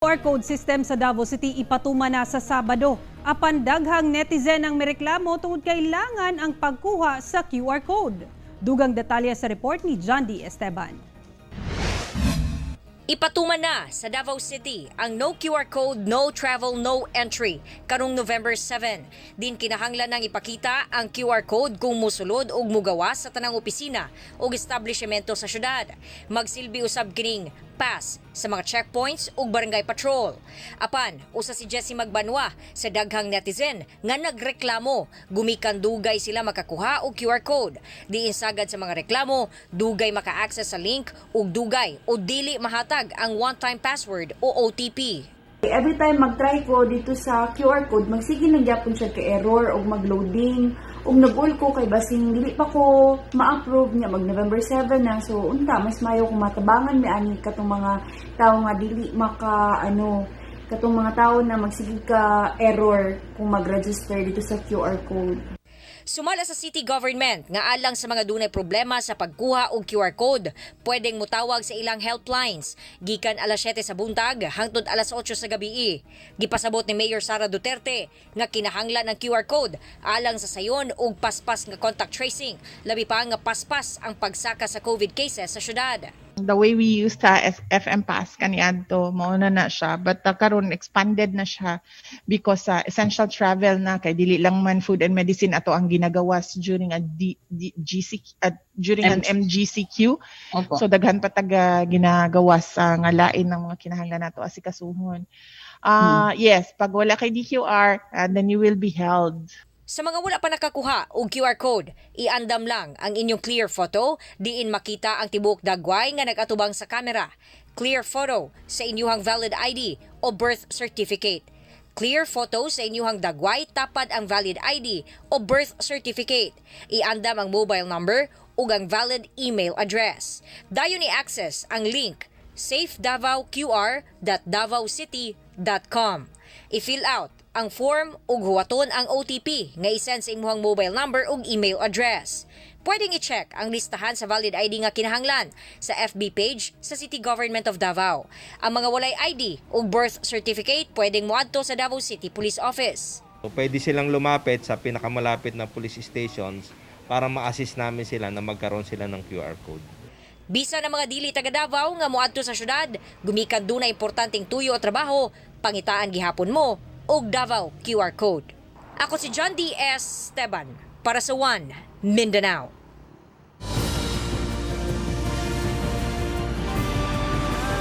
QR code system sa Davao City ipatuman na sa Sabado. Apan daghang netizen ang mireklamo tungod kailangan ang pagkuha sa QR code. Dugang detalye sa report ni John D. Esteban. Ipatuman na sa Davao City ang no QR code, no travel, no entry karong November 7. Din kinahanglan nang ipakita ang QR code kung musulod o mugawas sa tanang opisina o establishmento sa syudad. Magsilbi usab kining pass sa mga checkpoints ug barangay patrol. Apan, usa si Jessie Magbanwa sa daghang netizen nga nagreklamo gumikan dugay sila makakuha og QR code. Diin sagad sa mga reklamo, dugay maka-access sa link ug dugay o dili mahatag ang one-time password o OTP. Every time mag-try ko dito sa QR code, magsige nang gyapon siya ka error o mag-loading o nag-all ko kay basing dili pa ko ma-approve niya mag November 7 na. So unta mas mayo ko matabangan mi ani katong mga tawo nga dili katong mga tawo na magsige ka error kung mag-register dito sa QR code. Sumala sa city government nga alang sa mga dunay problema sa pagkuha og QR code, pwedeng mutawag sa ilang helplines gikan alas 7 sa buntag hangtod alas 8 sa gabii. Gipasabot ni Mayor Sara Duterte nga kinahanglan ang QR code alang sa sayon og paspas nga contact tracing, labi pa nga paspas ang pagsaka sa COVID cases sa syudad. The way we used sa FM pass kaniadto mauna na siya, but karon expanded na siya because essential travel na kay dili lang man food and medicine ato ang ginagawas during an MGCQ. Opo. So daghan pa taga ginagawas nga lain ng mga kinahanglan nato asikasuhon. Yes, pag wala kay DQR, then you will be held. Sa mga wala pa nakakuha og QR code, iandam lang ang inyong clear photo, diin makita ang tibuok dagway nga nagatubang sa kamera. Clear photo sa inyong valid ID o birth certificate. Clear photo sa inyong dagway tapad ang valid ID o birth certificate. Iandam ang mobile number ug ang valid email address. Dayon i-access ang link safedavaoqr.davocity.com. I-fill out ang form ug huwaton ang OTP nga isend sa imong mobile number ug email address. Pwedeng i-check ang listahan sa valid ID nga kinahanglan sa FB page sa City Government of Davao. Ang mga walay ID ug birth certificate pwedeng moadto sa Davao City Police Office. So, pwede silang lumapit sa pinakamalapit na police stations para ma-assist namin sila na magkaroon sila ng QR code. Bisa na mga dili taga Davao nga moadto sa syudad, gumikan dunay importanteng tuyo o trabaho, pangitaan gihapon mo og Davao QR code. Ako si John D. Esteban para sa One Mindanao.